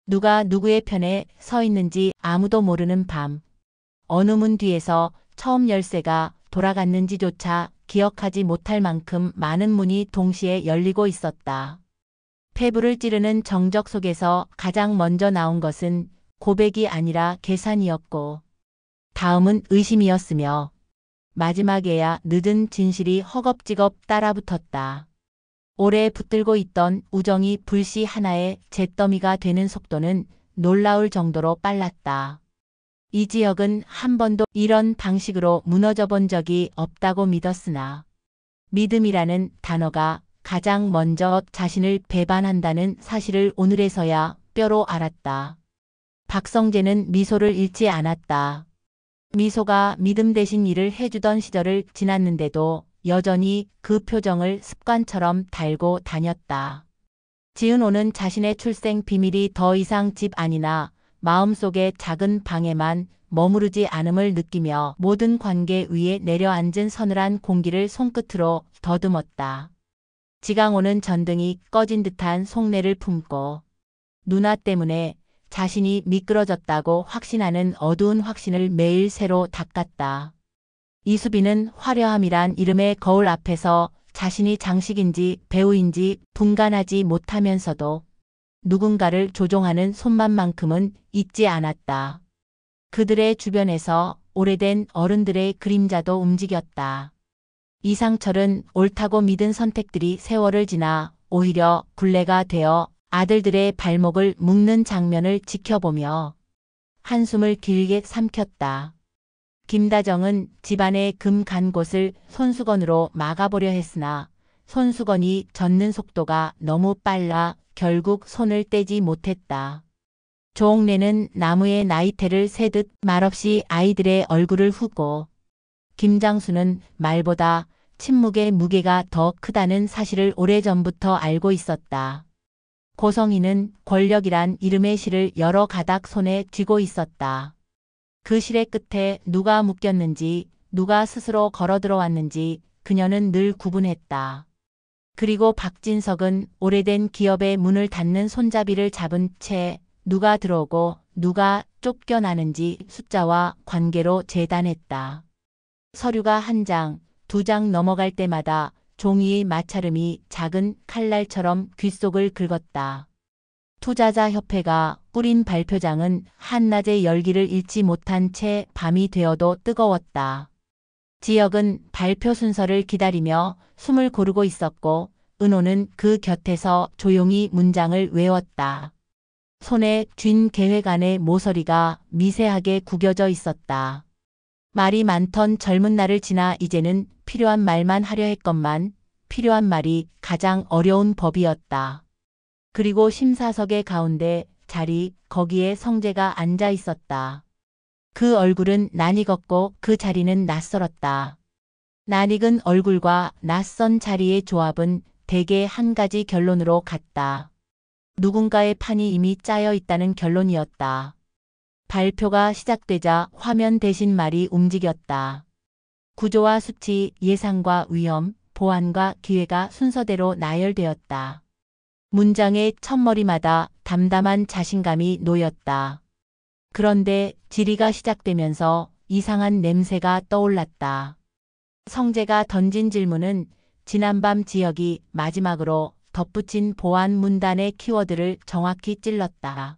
누가 누구의 편에 서 있는지 아무도 모르는 밤. 어느 문 뒤에서 처음 열쇠가 돌아갔는지조차 기억하지 못할 만큼 많은 문이 동시에 열리고 있었다. 폐부를 찌르는 정적 속에서 가장 먼저 나온 것은 고백이 아니라 계산이었고, 다음은 의심이었으며, 마지막에야 늦은 진실이 허겁지겁 따라붙었다. 오래 붙들고 있던 우정이 불씨 하나의 잿더미가 되는 속도는 놀라울 정도로 빨랐다. 이 지역은 한 번도 이런 방식으로 무너져 본 적이 없다고 믿었으나, 믿음이라는 단어가 가장 먼저 자신을 배반한다는 사실을 오늘에서야 뼈로 알았다. 박성재는 미소를 잃지 않았다. 미소가 믿음 대신 일을 해주던 시절을 지났는데도 여전히 그 표정을 습관처럼 달고 다녔다. 지은호는 자신의 출생 비밀이 더 이상 집 안이나 마음속의 작은 방에만 머무르지 않음을 느끼며 모든 관계 위에 내려앉은 서늘한 공기를 손끝으로 더듬었다. 지강호는 전등이 꺼진 듯한 속내를 품고 누나 때문에 자신이 미끄러졌다고 확신하는 어두운 확신을 매일 새로 닦았다. 이수빈은 화려함이란 이름의 거울 앞에서 자신이 장식인지 배우인지 분간하지 못하면서도 누군가를 조종하는 손만큼은 잊지 않았다. 그들의 주변에서 오래된 어른들의 그림자도 움직였다. 이상철은 옳다고 믿은 선택들이 세월을 지나 오히려 굴레가 되어 아들들의 발목을 묶는 장면을 지켜보며 한숨을 길게 삼켰다. 김다정은 집안의 금 간 곳을 손수건으로 막아보려 했으나 손수건이 젖는 속도가 너무 빨라 결국 손을 떼지 못했다. 조옥래는 나무에 나이테를 세듯 말없이 아이들의 얼굴을 후고 김장수는 말보다 침묵의 무게가 더 크다는 사실을 오래전부터 알고 있었다. 고성희는 권력이란 이름의 실을 여러 가닥 손에 쥐고 있었다. 그 실의 끝에 누가 묶였는지, 누가 스스로 걸어 들어왔는지 그녀는 늘 구분했다. 그리고 박진석은 오래된 기업의 문을 닫는 손잡이를 잡은 채 누가 들어오고 누가 쫓겨나는지 숫자와 관계로 재단했다. 서류가 한 장, 두 장 넘어갈 때마다 종이의 마찰음이 작은 칼날처럼 귓속을 긁었다. 투자자협회가 뿌린 발표장은 한낮의 열기를 잃지 못한 채 밤이 되어도 뜨거웠다. 지역은 발표 순서를 기다리며 숨을 고르고 있었고 은호는 그 곁에서 조용히 문장을 외웠다. 손에 쥔 계획안의 모서리가 미세하게 구겨져 있었다. 말이 많던 젊은 날을 지나 이제는 필요한 말만 하려 했건만 필요한 말이 가장 어려운 법이었다. 그리고 심사석의 가운데 자리 거기에 성재가 앉아 있었다. 그 얼굴은 낯익었고 그 자리는 낯설었다. 낯익은 얼굴과 낯선 자리의 조합은 대개 한 가지 결론으로 갔다. 누군가의 판이 이미 짜여 있다는 결론이었다. 발표가 시작되자 화면 대신 말이 움직였다. 구조와 수치, 예상과 위험, 보완과 기회가 순서대로 나열되었다. 문장의 첫머리마다 담담한 자신감이 놓였다. 그런데 질의가 시작되면서 이상한 냄새가 떠올랐다. 성재가 던진 질문은 지난밤 지역이 마지막으로 덧붙인 보안 문단의 키워드를 정확히 찔렀다.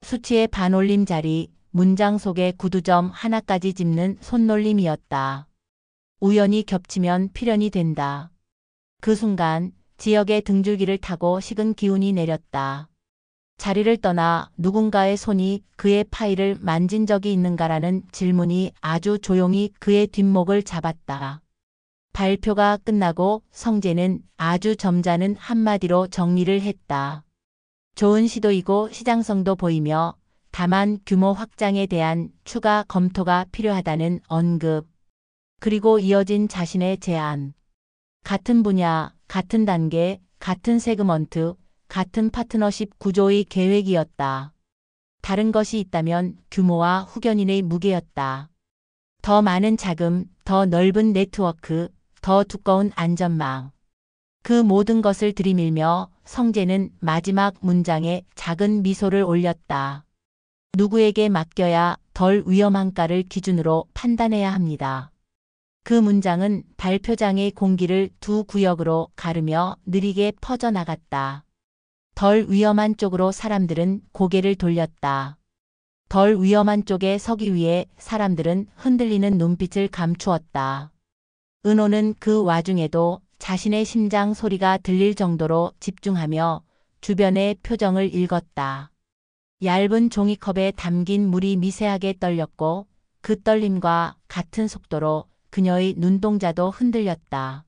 수치의 반올림 자리, 문장 속의 구두점 하나까지 짚는 손놀림이었다. 우연히 겹치면 필연이 된다. 그 순간 지역의 등줄기를 타고 식은 기운이 내렸다. 자리를 떠나 누군가의 손이 그의 파일을 만진 적이 있는가라는 질문이 아주 조용히 그의 뒷목을 잡았다. 발표가 끝나고 성재는 아주 점잖은 한마디로 정리를 했다. 좋은 시도이고 시장성도 보이며 다만 규모 확장에 대한 추가 검토가 필요하다는 언급. 그리고 이어진 자신의 제안. 같은 분야, 같은 단계, 같은 세그먼트, 같은 파트너십 구조의 계획이었다. 다른 것이 있다면 규모와 후견인의 무게였다. 더 많은 자금, 더 넓은 네트워크, 더 두꺼운 안전망. 그 모든 것을 들이밀며 성재는 마지막 문장에 작은 미소를 올렸다. 누구에게 맡겨야 덜 위험한가를 기준으로 판단해야 합니다. 그 문장은 발표장의 공기를 두 구역으로 가르며 느리게 퍼져나갔다. 덜 위험한 쪽으로 사람들은 고개를 돌렸다. 덜 위험한 쪽에 서기 위해 사람들은 흔들리는 눈빛을 감추었다. 은호는 그 와중에도 자신의 심장 소리가 들릴 정도로 집중하며 주변의 표정을 읽었다. 얇은 종이컵에 담긴 물이 미세하게 떨렸고 그 떨림과 같은 속도로 그녀의 눈동자도 흔들렸다.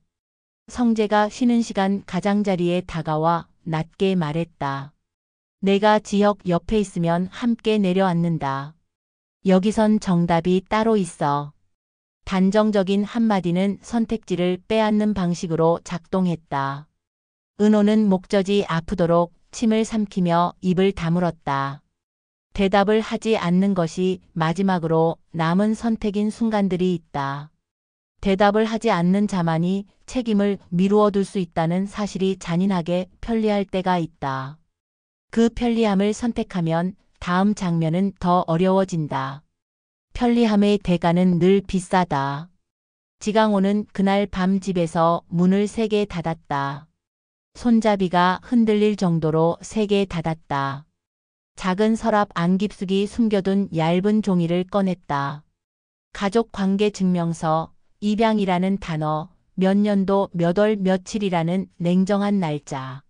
성재가 쉬는 시간 가장자리에 다가와 낮게 말했다. 내가 지혁 옆에 있으면 함께 내려앉는다. 여기선 정답이 따로 있어. 단정적인 한마디는 선택지를 빼앗는 방식으로 작동했다. 은호는 목젖이 아프도록 침을 삼키며 입을 다물었다. 대답을 하지 않는 것이 마지막으로 남은 선택인 순간들이 있다. 대답을 하지 않는 자만이 책임을 미루어 둘 수 있다는 사실이 잔인하게 편리할 때가 있다. 그 편리함을 선택하면 다음 장면은 더 어려워진다. 편리함의 대가는 늘 비싸다. 지강호는 그날 밤 집에서 문을 3개 닫았다. 손잡이가 흔들릴 정도로 3개 닫았다. 작은 서랍 안 깊숙이 숨겨둔 얇은 종이를 꺼냈다. 가족관계증명서, 입양이라는 단어, 몇 년도 몇 월 며칠이라는 냉정한 날짜.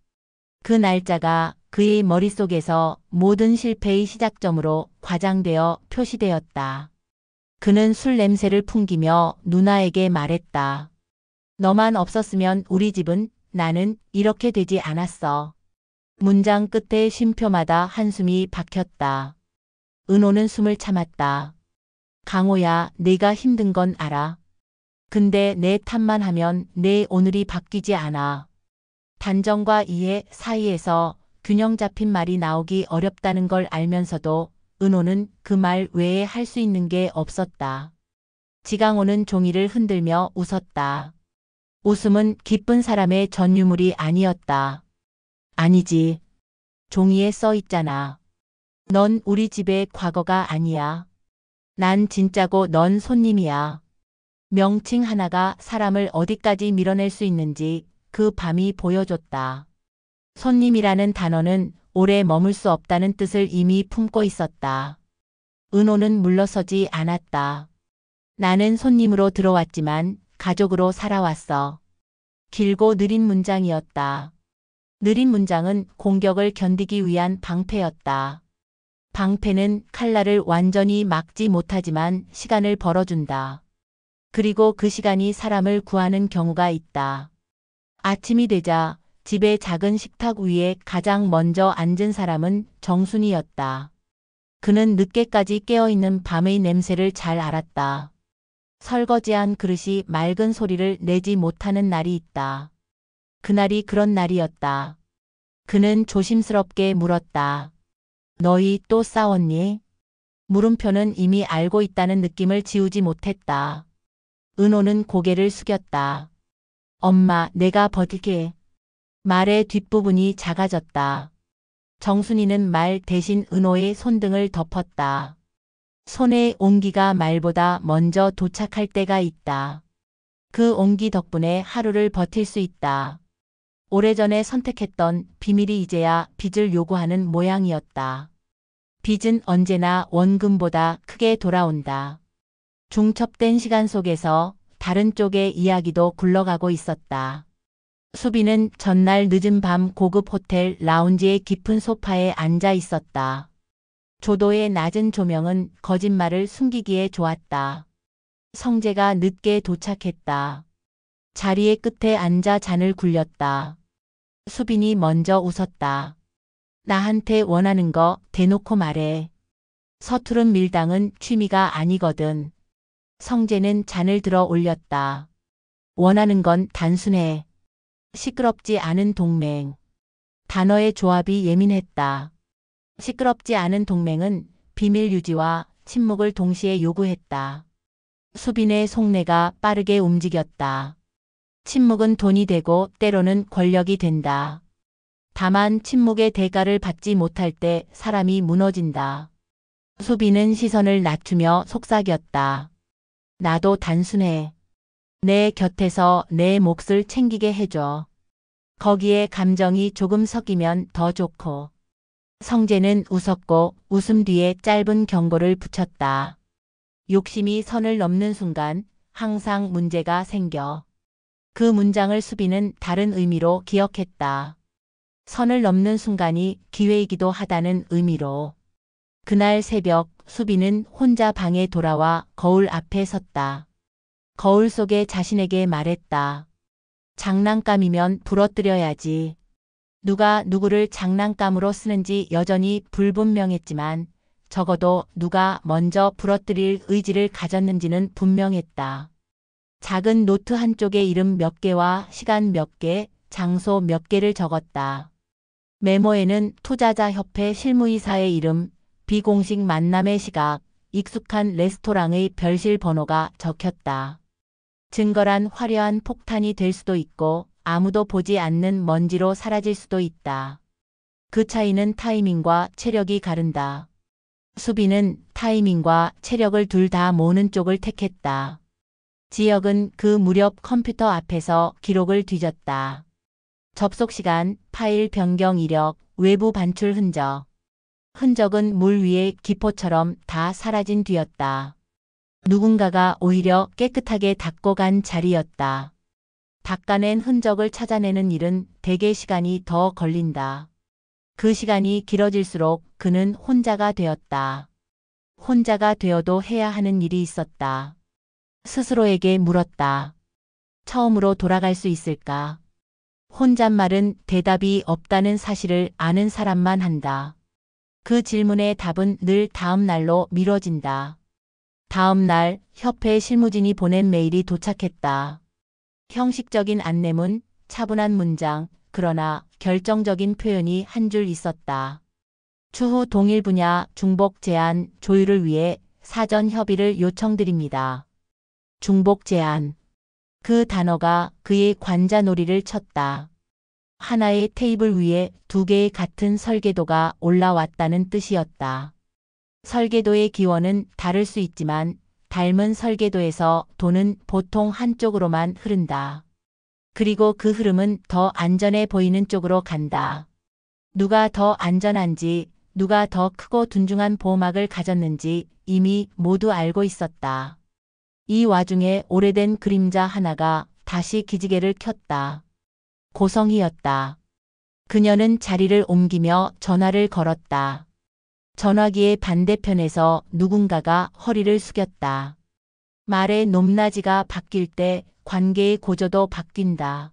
그 날짜가 그의 머릿속에서 모든 실패의 시작점으로 과장되어 표시되었다. 그는 술 냄새를 풍기며 누나에게 말했다. 너만 없었으면 우리 집은, 나는 이렇게 되지 않았어. 문장 끝에 쉼표마다 한숨이 박혔다. 은호는 숨을 참았다. 강호야, 네가 힘든 건 알아. 근데 내 탓만 하면 내 오늘이 바뀌지 않아. 단정과 이해 사이에서 균형 잡힌 말이 나오기 어렵다는 걸 알면서도 은호는 그 말 외에 할 수 있는 게 없었다. 지강호는 종이를 흔들며 웃었다. 웃음은 기쁜 사람의 전유물이 아니었다. 아니지. 종이에 써 있잖아. 넌 우리 집의 과거가 아니야. 난 진짜고 넌 손님이야. 명칭 하나가 사람을 어디까지 밀어낼 수 있는지 그 밤이 보여줬다. 손님이라는 단어는 오래 머물 수 없다는 뜻을 이미 품고 있었다. 은호는 물러서지 않았다. 나는 손님으로 들어왔지만 가족으로 살아왔어. 길고 느린 문장이었다. 느린 문장은 공격을 견디기 위한 방패였다. 방패는 칼날을 완전히 막지 못하지만 시간을 벌어준다. 그리고 그 시간이 사람을 구하는 경우가 있다. 아침이 되자 집의 작은 식탁 위에 가장 먼저 앉은 사람은 정순이였다. 그는 늦게까지 깨어있는 밤의 냄새를 잘 알았다. 설거지한 그릇이 맑은 소리를 내지 못하는 날이 있다. 그날이 그런 날이었다. 그는 조심스럽게 물었다. 너희 또 싸웠니? 물음표는 이미 알고 있다는 느낌을 지우지 못했다. 은호는 고개를 숙였다. 엄마, 내가 버틸게. 말의 뒷부분이 작아졌다. 정순이는 말 대신 은호의 손등을 덮었다. 손의 온기가 말보다 먼저 도착할 때가 있다. 그 온기 덕분에 하루를 버틸 수 있다. 오래전에 선택했던 비밀이 이제야 빚을 요구하는 모양이었다. 빚은 언제나 원금보다 크게 돌아온다. 중첩된 시간 속에서 다른 쪽의 이야기도 굴러가고 있었다. 수빈은 전날 늦은 밤 고급 호텔 라운지의 깊은 소파에 앉아 있었다. 조도의 낮은 조명은 거짓말을 숨기기에 좋았다. 성재가 늦게 도착했다. 자리의 끝에 앉아 잔을 굴렸다. 수빈이 먼저 웃었다. 나한테 원하는 거 대놓고 말해. 서투른 밀당은 취미가 아니거든. 성재는 잔을 들어 올렸다. 원하는 건 단순해. 시끄럽지 않은 동맹. 단어의 조합이 예민했다. 시끄럽지 않은 동맹은 비밀 유지와 침묵을 동시에 요구했다. 수빈의 속내가 빠르게 움직였다. 침묵은 돈이 되고 때로는 권력이 된다. 다만 침묵의 대가를 받지 못할 때 사람이 무너진다. 수빈은 시선을 낮추며 속삭였다. 나도 단순해. 내 곁에서 내 몫을 챙기게 해줘. 거기에 감정이 조금 섞이면 더 좋고. 성재는 웃었고 웃음 뒤에 짧은 경고를 붙였다. 욕심이 선을 넘는 순간 항상 문제가 생겨. 그 문장을 수빈은 다른 의미로 기억했다. 선을 넘는 순간이 기회이기도 하다는 의미로. 그날 새벽 수빈은 혼자 방에 돌아와 거울 앞에 섰다. 거울 속에 자신에게 말했다. 장난감이면 부러뜨려야지. 누가 누구를 장난감으로 쓰는지 여전히 불분명했지만 적어도 누가 먼저 부러뜨릴 의지를 가졌는지는 분명했다. 작은 노트 한쪽에 이름 몇 개와 시간 몇 개, 장소 몇 개를 적었다. 메모에는 투자자협회 실무이사의 이름, 비공식 만남의 시각, 익숙한 레스토랑의 별실 번호가 적혔다. 증거란 화려한 폭탄이 될 수도 있고 아무도 보지 않는 먼지로 사라질 수도 있다. 그 차이는 타이밍과 체력이 가른다. 수빈은 타이밍과 체력을 둘 다 모으는 쪽을 택했다. 지혁은 그 무렵 컴퓨터 앞에서 기록을 뒤졌다. 접속 시간, 파일 변경 이력, 외부 반출 흔적. 흔적은 물 위의 기포처럼 다 사라진 뒤였다. 누군가가 오히려 깨끗하게 닦고 간 자리였다. 닦아낸 흔적을 찾아내는 일은 대개 시간이 더 걸린다. 그 시간이 길어질수록 그는 혼자가 되었다. 혼자가 되어도 해야 하는 일이 있었다. 스스로에게 물었다. 처음으로 돌아갈 수 있을까? 혼잣말은 대답이 없다는 사실을 아는 사람만 한다. 그 질문의 답은 늘 다음 날로 미뤄진다. 다음 날 협회 실무진이 보낸 메일이 도착했다. 형식적인 안내문, 차분한 문장, 그러나 결정적인 표현이 한 줄 있었다. 추후 동일 분야 중복 제안 조율을 위해 사전 협의를 요청드립니다. 중복 제안. 그 단어가 그의 관자놀이를 쳤다. 하나의 테이블 위에 두 개의 같은 설계도가 올라왔다는 뜻이었다. 설계도의 기원은 다를 수 있지만 닮은 설계도에서 돈은 보통 한쪽으로만 흐른다. 그리고 그 흐름은 더 안전해 보이는 쪽으로 간다. 누가 더 안전한지, 누가 더 크고 둔중한 보호막을 가졌는지 이미 모두 알고 있었다. 이 와중에 오래된 그림자 하나가 다시 기지개를 켰다. 고성희였다. 그녀는 자리를 옮기며 전화를 걸었다. 전화기의 반대편에서 누군가가 허리를 숙였다. 말의 높낮이가 바뀔 때 관계의 고조도 바뀐다.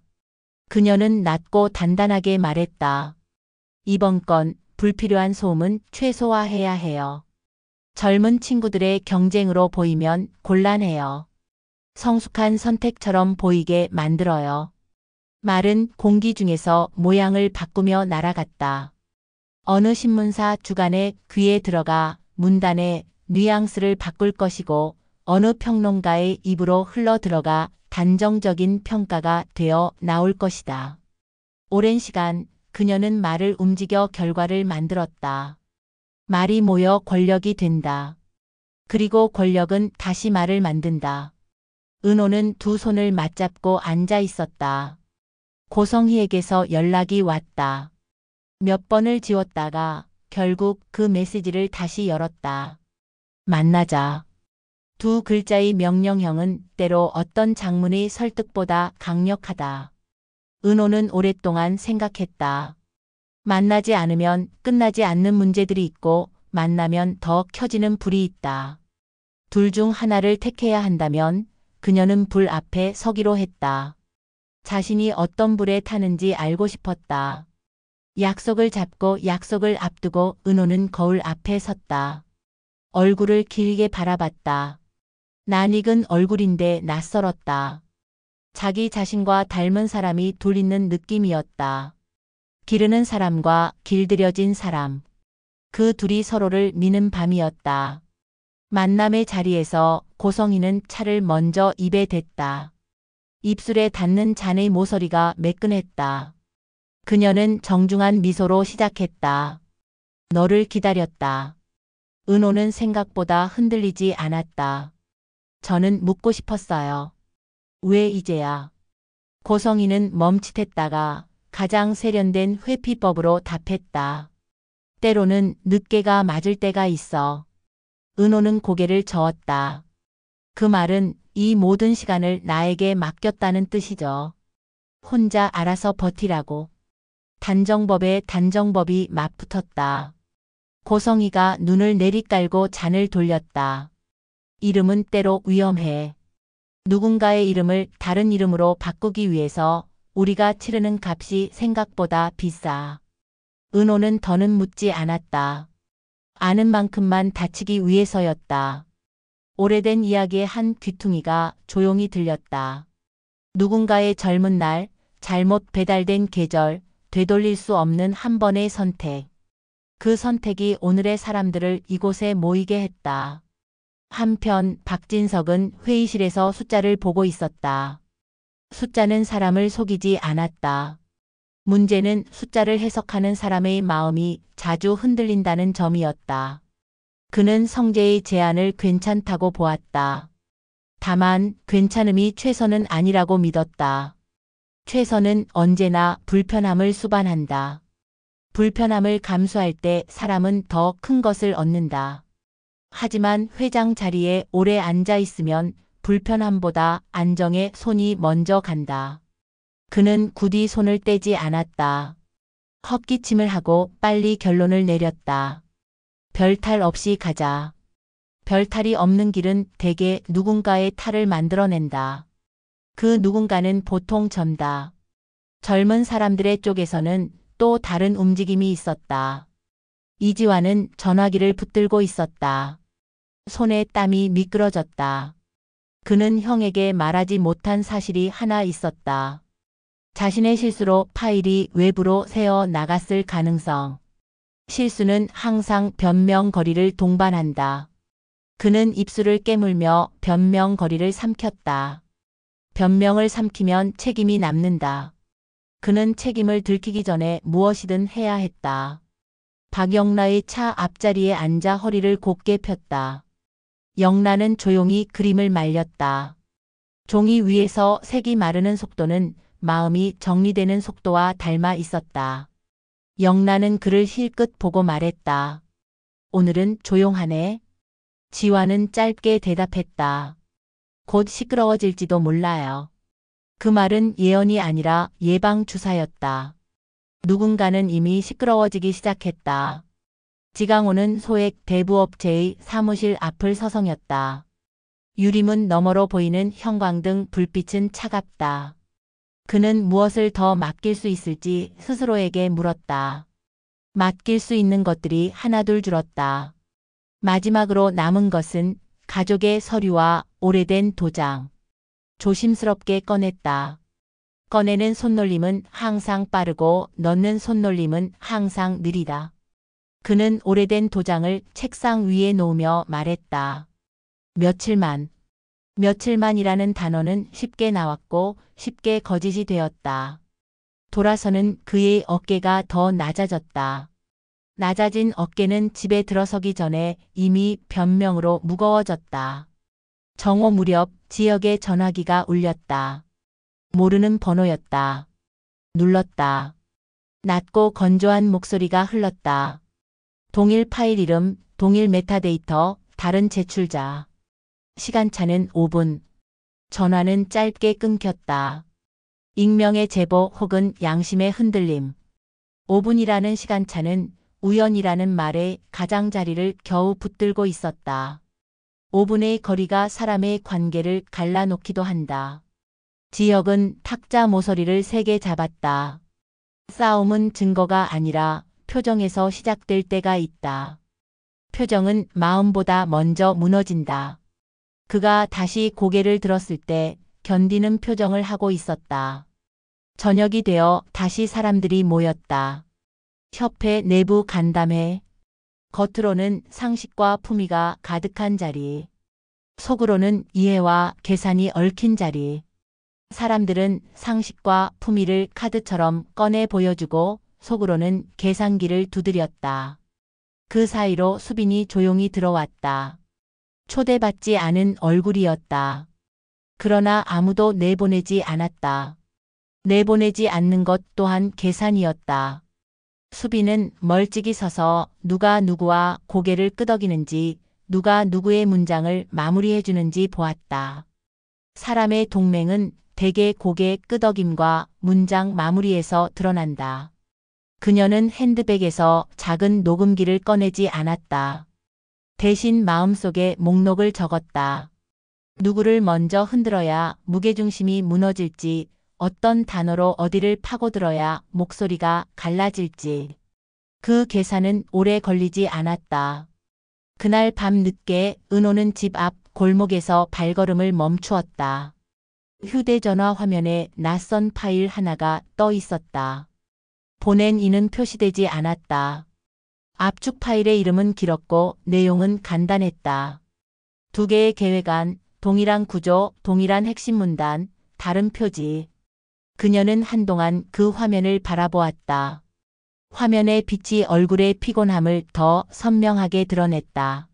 그녀는 낮고 단단하게 말했다. 이번 건 불필요한 소음은 최소화해야 해요. 젊은 친구들의 경쟁으로 보이면 곤란해요. 성숙한 선택처럼 보이게 만들어요. 말은 공기 중에서 모양을 바꾸며 날아갔다. 어느 신문사 주간에 귀에 들어가 문단의 뉘앙스를 바꿀 것이고 어느 평론가의 입으로 흘러 들어가 단정적인 평가가 되어 나올 것이다. 오랜 시간 그녀는 말을 움직여 결과를 만들었다. 말이 모여 권력이 된다. 그리고 권력은 다시 말을 만든다. 은호는 두 손을 맞잡고 앉아 있었다. 고성희에게서 연락이 왔다. 몇 번을 지웠다가 결국 그 메시지를 다시 열었다. 만나자. 두 글자의 명령형은 때로 어떤 장문의 설득보다 강력하다. 은호는 오랫동안 생각했다. 만나지 않으면 끝나지 않는 문제들이 있고 만나면 더 켜지는 불이 있다. 둘 중 하나를 택해야 한다면 그녀는 불 앞에 서기로 했다. 자신이 어떤 불에 타는지 알고 싶었다. 약속을 잡고 약속을 앞두고 은호는 거울 앞에 섰다. 얼굴을 길게 바라봤다. 낯익은 얼굴인데 낯설었다. 자기 자신과 닮은 사람이 둘 있는 느낌이었다. 기르는 사람과 길들여진 사람. 그 둘이 서로를 미는 밤이었다. 만남의 자리에서 고성희는 차를 먼저 입에 댔다. 입술에 닿는 잔의 모서리가 매끈했다. 그녀는 정중한 미소로 시작했다. 너를 기다렸다. 은호는 생각보다 흔들리지 않았다. 저는 묻고 싶었어요. 왜 이제야? 고성이는 멈칫했다가 가장 세련된 회피법으로 답했다. 때로는 늦게가 맞을 때가 있어. 은호는 고개를 저었다. 그 말은 이 모든 시간을 나에게 맡겼다는 뜻이죠. 혼자 알아서 버티라고. 단정법에 단정법이 맞붙었다. 고성이가 눈을 내리깔고 잔을 돌렸다. 이름은 때로 위험해. 누군가의 이름을 다른 이름으로 바꾸기 위해서 우리가 치르는 값이 생각보다 비싸. 은호는 더는 묻지 않았다. 아는 만큼만 다치기 위해서였다. 오래된 이야기의 한 귀퉁이가 조용히 들렸다. 누군가의 젊은 날, 잘못 배달된 계절, 되돌릴 수 없는 한 번의 선택. 그 선택이 오늘의 사람들을 이곳에 모이게 했다. 한편 박진석은 회의실에서 숫자를 보고 있었다. 숫자는 사람을 속이지 않았다. 문제는 숫자를 해석하는 사람의 마음이 자주 흔들린다는 점이었다. 그는 성재의 제안을 괜찮다고 보았다. 다만 괜찮음이 최선은 아니라고 믿었다. 최선은 언제나 불편함을 수반한다. 불편함을 감수할 때 사람은 더 큰 것을 얻는다. 하지만 회장 자리에 오래 앉아 있으면 불편함보다 안정에 손이 먼저 간다. 그는 굳이 손을 떼지 않았다. 헛기침을 하고 빨리 결론을 내렸다. 별탈 없이 가자. 별탈이 없는 길은 대개 누군가의 탈을 만들어낸다. 그 누군가는 보통 전다. 젊은 사람들의 쪽에서는 또 다른 움직임이 있었다. 이지환은 전화기를 붙들고 있었다. 손에 땀이 미끄러졌다. 그는 형에게 말하지 못한 사실이 하나 있었다. 자신의 실수로 파일이 외부로 새어 나갔을 가능성. 실수는 항상 변명거리를 동반한다. 그는 입술을 깨물며 변명거리를 삼켰다. 변명을 삼키면 책임이 남는다. 그는 책임을 들키기 전에 무엇이든 해야 했다. 박영라의 차 앞자리에 앉아 허리를 곧게 폈다. 영라는 조용히 그림을 말렸다. 종이 위에서 색이 마르는 속도는 마음이 정리되는 속도와 닮아 있었다. 영라는 그를 힐끗 보고 말했다. 오늘은 조용하네. 지화는 짧게 대답했다. 곧 시끄러워질지도 몰라요. 그 말은 예언이 아니라 예방주사였다. 누군가는 이미 시끄러워지기 시작했다. 지강호는 소액 대부업체의 사무실 앞을 서성였다. 유리문 너머로 보이는 형광등 불빛은 차갑다. 그는 무엇을 더 맡길 수 있을지 스스로에게 물었다. 맡길 수 있는 것들이 하나둘 줄었다. 마지막으로 남은 것은 가족의 서류와 오래된 도장. 조심스럽게 꺼냈다. 꺼내는 손놀림은 항상 빠르고 넣는 손놀림은 항상 느리다. 그는 오래된 도장을 책상 위에 놓으며 말했다. 며칠만. 며칠만이라는 단어는 쉽게 나왔고 쉽게 거짓이 되었다. 돌아서는 그의 어깨가 더 낮아졌다. 낮아진 어깨는 집에 들어서기 전에 이미 변명으로 무거워졌다. 정오 무렵 지역의 전화기가 울렸다. 모르는 번호였다. 눌렀다. 낮고 건조한 목소리가 흘렀다. 동일 파일 이름, 동일 메타데이터, 다른 제출자. 시간차는 5분. 전화는 짧게 끊겼다. 익명의 제보 혹은 양심의 흔들림. 5분이라는 시간차는 우연이라는 말에 가장자리를 겨우 붙들고 있었다. 5분의 거리가 사람의 관계를 갈라놓기도 한다. 지역은 탁자 모서리를 세게 잡았다. 싸움은 증거가 아니라 표정에서 시작될 때가 있다. 표정은 마음보다 먼저 무너진다. 그가 다시 고개를 들었을 때 견디는 표정을 하고 있었다. 저녁이 되어 다시 사람들이 모였다. 협회 내부 간담회. 겉으로는 상식과 품위가 가득한 자리. 속으로는 이해와 계산이 얽힌 자리. 사람들은 상식과 품위를 카드처럼 꺼내 보여주고 속으로는 계산기를 두드렸다. 그 사이로 수빈이 조용히 들어왔다. 초대받지 않은 얼굴이었다. 그러나 아무도 내보내지 않았다. 내보내지 않는 것 또한 계산이었다. 수빈은 멀찍이 서서 누가 누구와 고개를 끄덕이는지, 누가 누구의 문장을 마무리해주는지 보았다. 사람의 동맹은 대개 고개 끄덕임과 문장 마무리에서 드러난다. 그녀는 핸드백에서 작은 녹음기를 꺼내지 않았다. 대신 마음속에 목록을 적었다. 누구를 먼저 흔들어야 무게중심이 무너질지, 어떤 단어로 어디를 파고들어야 목소리가 갈라질지. 그 계산은 오래 걸리지 않았다. 그날 밤 늦게 은호는 집 앞 골목에서 발걸음을 멈추었다. 휴대전화 화면에 낯선 파일 하나가 떠 있었다. 보낸 이는 표시되지 않았다. 압축 파일의 이름은 길었고 내용은 간단했다. 두 개의 계획안, 동일한 구조, 동일한 핵심 문단, 다른 표지. 그녀는 한동안 그 화면을 바라보았다. 화면의 빛이 얼굴의 피곤함을 더 선명하게 드러냈다.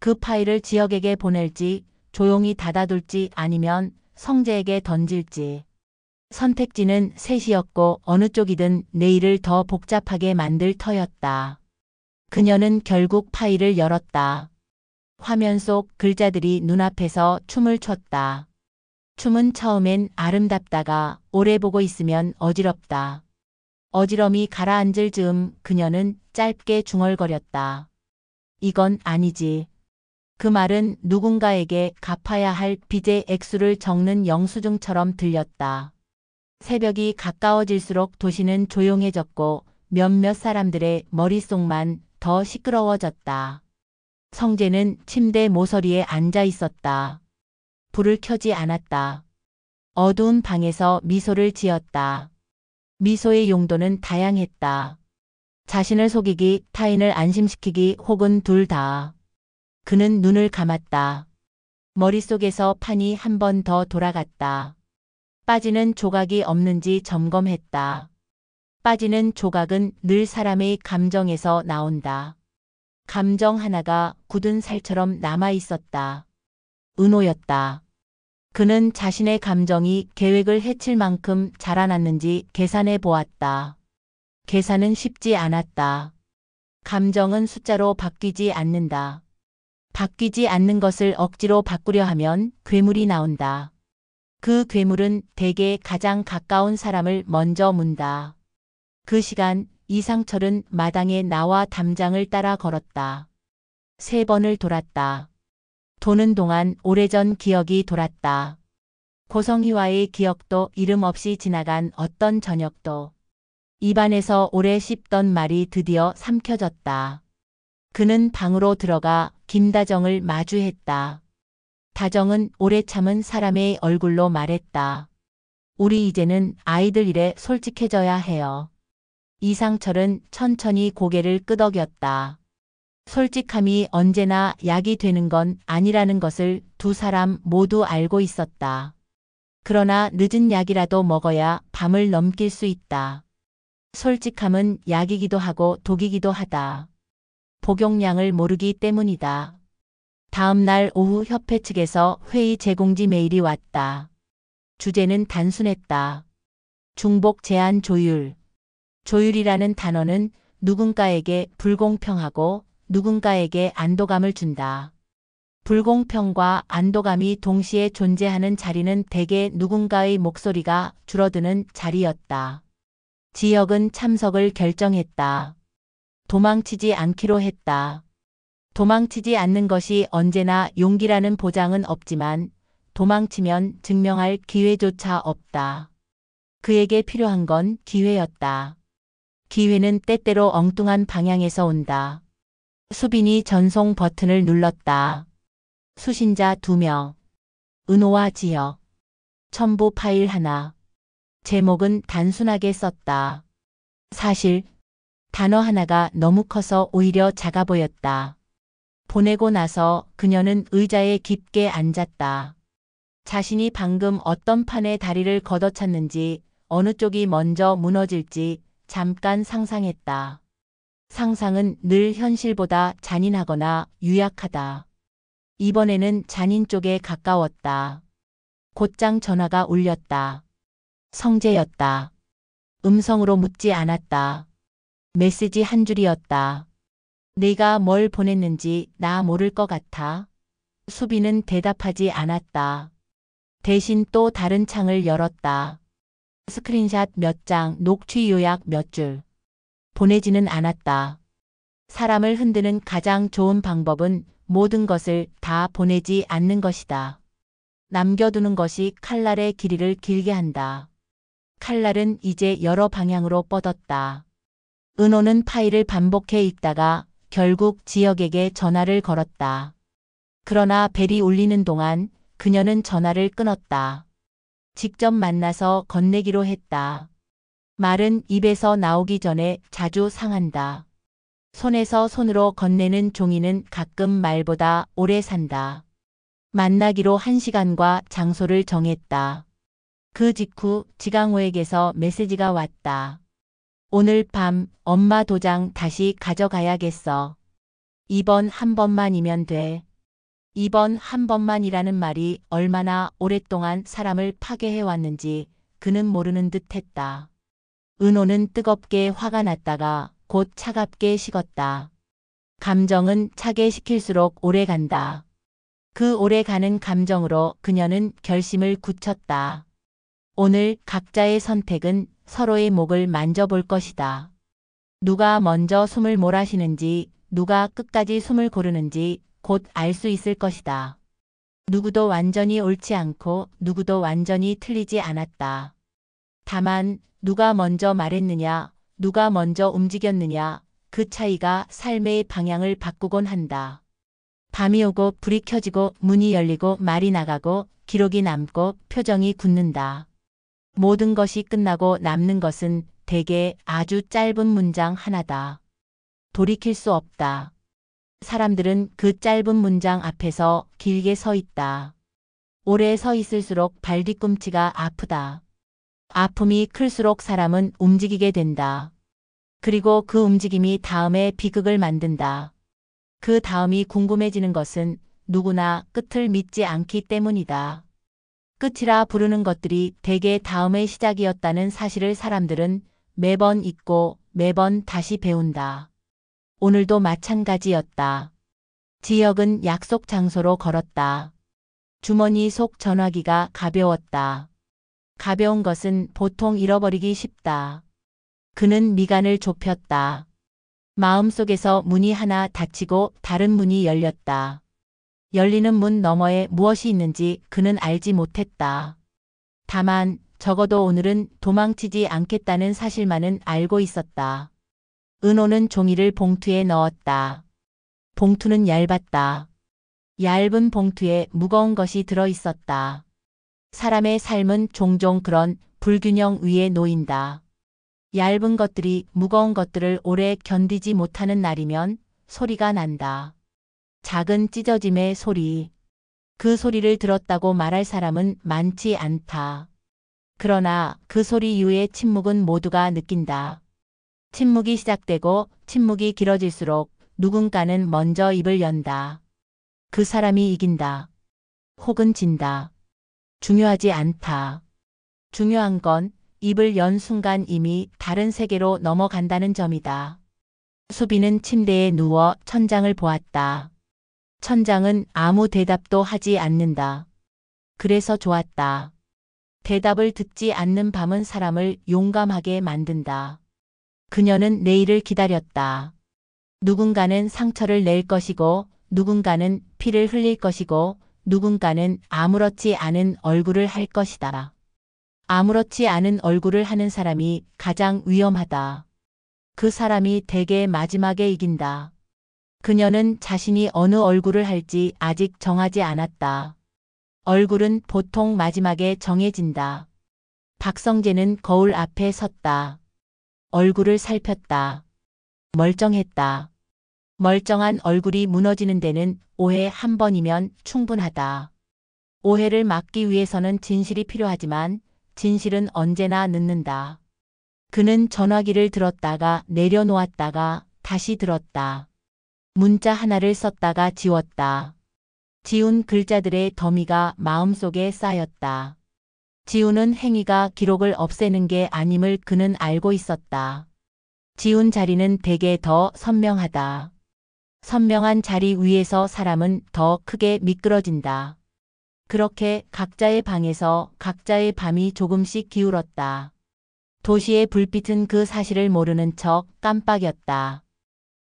그 파일을 지역에게 보낼지, 조용히 닫아둘지 아니면 성재에게 던질지. 선택지는 셋이었고 어느 쪽이든 내일을 더 복잡하게 만들 터였다. 그녀는 결국 파일을 열었다. 화면 속 글자들이 눈앞에서 춤을 췄다. 춤은 처음엔 아름답다가 오래 보고 있으면 어지럽다. 어지럼이 가라앉을 즈음 그녀는 짧게 중얼거렸다. 이건 아니지. 그 말은 누군가에게 갚아야 할 빚의 액수를 적는 영수증처럼 들렸다. 새벽이 가까워질수록 도시는 조용해졌고 몇몇 사람들의 머릿속만 더 시끄러워졌다. 성재는 침대 모서리에 앉아 있었다. 불을 켜지 않았다. 어두운 방에서 미소를 지었다. 미소의 용도는 다양했다. 자신을 속이기, 타인을 안심시키기 혹은 둘 다. 그는 눈을 감았다. 머릿속에서 판이 한 번 더 돌아갔다. 빠지는 조각이 없는지 점검했다. 빠지는 조각은 늘 사람의 감정에서 나온다. 감정 하나가 굳은 살처럼 남아 있었다. 은호였다. 그는 자신의 감정이 계획을 해칠 만큼 자라났는지 계산해 보았다. 계산은 쉽지 않았다. 감정은 숫자로 바뀌지 않는다. 바뀌지 않는 것을 억지로 바꾸려 하면 괴물이 나온다. 그 괴물은 대개 가장 가까운 사람을 먼저 문다. 그 시간 이상철은 마당에 나와 담장을 따라 걸었다. 3번을 돌았다. 도는 동안 오래전 기억이 돌았다. 고성희와의 기억도 이름 없이 지나간 어떤 저녁도. 입안에서 오래 씹던 말이 드디어 삼켜졌다. 그는 방으로 들어가 김다정을 마주했다. 다정은 오래 참은 사람의 얼굴로 말했다. 우리 이제는 아이들 일에 솔직해져야 해요. 이상철은 천천히 고개를 끄덕였다. 솔직함이 언제나 약이 되는 건 아니라는 것을 두 사람 모두 알고 있었다. 그러나 늦은 약이라도 먹어야 밤을 넘길 수 있다. 솔직함은 약이기도 하고 독이기도 하다. 복용량을 모르기 때문이다. 다음 날 오후 협회 측에서 회의 제공지 메일이 왔다. 주제는 단순했다. 중복 제한 조율. 조율이라는 단어는 누군가에게 불공평하고 누군가에게 안도감을 준다. 불공평과 안도감이 동시에 존재하는 자리는 대개 누군가의 목소리가 줄어드는 자리였다. 지역은 참석을 결정했다. 도망치지 않기로 했다. 도망치지 않는 것이 언제나 용기라는 보장은 없지만 도망치면 증명할 기회조차 없다. 그에게 필요한 건 기회였다. 기회는 때때로 엉뚱한 방향에서 온다. 수빈이 전송 버튼을 눌렀다. 수신자 2명. 은호와 지혁. 첨부 파일 하나. 제목은 단순하게 썼다. 사실 단어 하나가 너무 커서 오히려 작아 보였다. 보내고 나서 그녀는 의자에 깊게 앉았다. 자신이 방금 어떤 판에 다리를 걷어찼는지, 어느 쪽이 먼저 무너질지 잠깐 상상했다. 상상은 늘 현실보다 잔인하거나 유약하다. 이번에는 잔인 쪽에 가까웠다. 곧장 전화가 울렸다. 성재였다. 음성으로 묻지 않았다. 메시지 한 줄이었다. 내가 뭘 보냈는지 나 모를 것 같아? 수빈은 대답하지 않았다. 대신 또 다른 창을 열었다. 스크린샷 몇 장, 녹취 요약 몇 줄. 보내지는 않았다. 사람을 흔드는 가장 좋은 방법은 모든 것을 다 보내지 않는 것이다. 남겨두는 것이 칼날의 길이를 길게 한다. 칼날은 이제 여러 방향으로 뻗었다. 은호는 파일을 반복해 읽다가 결국 지혁에게 전화를 걸었다. 그러나 벨이 울리는 동안 그녀는 전화를 끊었다. 직접 만나서 건네기로 했다. 말은 입에서 나오기 전에 자주 상한다. 손에서 손으로 건네는 종이는 가끔 말보다 오래 산다. 만나기로 1시간과 장소를 정했다. 그 직후 지강호에게서 메시지가 왔다. 오늘 밤 엄마 도장 다시 가져가야겠어. 이번 한 번만이면 돼. 이번 한 번만이라는 말이 얼마나 오랫동안 사람을 파괴해왔는지 그는 모르는 듯 했다. 은호는 뜨겁게 화가 났다가 곧 차갑게 식었다. 감정은 차게 식힐수록 오래 간다. 그 오래 가는 감정으로 그녀는 결심을 굳혔다. 오늘 각자의 선택은 서로의 목을 만져볼 것이다. 누가 먼저 숨을 몰아쉬는지, 누가 끝까지 숨을 고르는지 곧 알 수 있을 것이다. 누구도 완전히 옳지 않고 누구도 완전히 틀리지 않았다. 다만 누가 먼저 말했느냐, 누가 먼저 움직였느냐, 그 차이가 삶의 방향을 바꾸곤 한다. 밤이 오고 불이 켜지고 문이 열리고 말이 나가고 기록이 남고 표정이 굳는다. 모든 것이 끝나고 남는 것은 대개 아주 짧은 문장 하나다. 돌이킬 수 없다. 사람들은 그 짧은 문장 앞에서 길게 서 있다. 오래 서 있을수록 발 뒤꿈치가 아프다. 아픔이 클수록 사람은 움직이게 된다. 그리고 그 움직임이 다음에 비극을 만든다. 그 다음이 궁금해지는 것은 누구나 끝을 믿지 않기 때문이다. 끝이라 부르는 것들이 대개 다음의 시작이었다는 사실을 사람들은 매번 잊고 매번 다시 배운다. 오늘도 마찬가지였다. 지혁은 약속 장소로 걸었다. 주머니 속 전화기가 가벼웠다. 가벼운 것은 보통 잃어버리기 쉽다. 그는 미간을 좁혔다. 마음속에서 문이 하나 닫히고 다른 문이 열렸다. 열리는 문 너머에 무엇이 있는지 그는 알지 못했다. 다만 적어도 오늘은 도망치지 않겠다는 사실만은 알고 있었다. 은호는 종이를 봉투에 넣었다. 봉투는 얇았다. 얇은 봉투에 무거운 것이 들어 있었다. 사람의 삶은 종종 그런 불균형 위에 놓인다. 얇은 것들이 무거운 것들을 오래 견디지 못하는 날이면 소리가 난다. 작은 찢어짐의 소리. 그 소리를 들었다고 말할 사람은 많지 않다. 그러나 그 소리 이후의 침묵은 모두가 느낀다. 침묵이 시작되고 침묵이 길어질수록 누군가는 먼저 입을 연다. 그 사람이 이긴다. 혹은 진다. 중요하지 않다. 중요한 건 입을 연 순간 이미 다른 세계로 넘어간다는 점이다. 수빈은 침대에 누워 천장을 보았다. 천장은 아무 대답도 하지 않는다. 그래서 좋았다. 대답을 듣지 않는 밤은 사람을 용감하게 만든다. 그녀는 내일을 기다렸다. 누군가는 상처를 낼 것이고 누군가는 피를 흘릴 것이고 누군가는 아무렇지 않은 얼굴을 할 것이다. 아무렇지 않은 얼굴을 하는 사람이 가장 위험하다. 그 사람이 대개 마지막에 이긴다. 그녀는 자신이 어느 얼굴을 할지 아직 정하지 않았다. 얼굴은 보통 마지막에 정해진다. 박성재는 거울 앞에 섰다. 얼굴을 살폈다. 멀쩡했다. 멀쩡한 얼굴이 무너지는 데는 오해 한 번이면 충분하다. 오해를 막기 위해서는 진실이 필요하지만 진실은 언제나 늦는다. 그는 전화기를 들었다가 내려놓았다가 다시 들었다. 문자 하나를 썼다가 지웠다. 지운 글자들의 더미가 마음속에 쌓였다. 지우는 행위가 기록을 없애는 게 아님을 그는 알고 있었다. 지운 자리는 대개 더 선명하다. 선명한 자리 위에서 사람은 더 크게 미끄러진다. 그렇게 각자의 방에서 각자의 밤이 조금씩 기울었다. 도시의 불빛은 그 사실을 모르는 척 깜빡였다.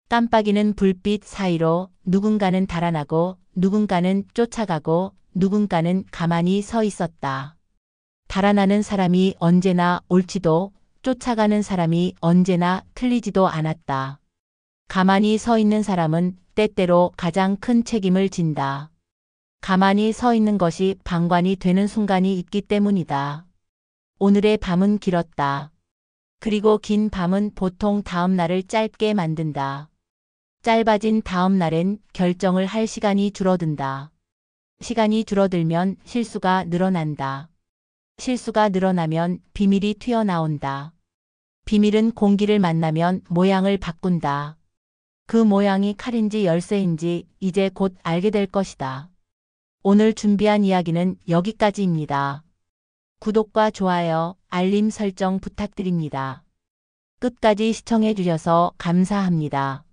깜빡이는 불빛 사이로 누군가는 달아나고 누군가는 쫓아가고 누군가는 가만히 서 있었다. 달아나는 사람이 언제나 옳지도 쫓아가는 사람이 언제나 틀리지도 않았다. 가만히 서 있는 사람은 때때로 가장 큰 책임을 진다. 가만히 서 있는 것이 방관이 되는 순간이 있기 때문이다. 오늘의 밤은 길었다. 그리고 긴 밤은 보통 다음 날을 짧게 만든다. 짧아진 다음 날엔 결정을 할 시간이 줄어든다. 시간이 줄어들면 실수가 늘어난다. 실수가 늘어나면 비밀이 튀어나온다. 비밀은 공기를 만나면 모양을 바꾼다. 그 모양이 칼인지 열쇠인지 이제 곧 알게 될 것이다. 오늘 준비한 이야기는 여기까지입니다. 구독과 좋아요, 알림 설정 부탁드립니다. 끝까지 시청해 주셔서 감사합니다.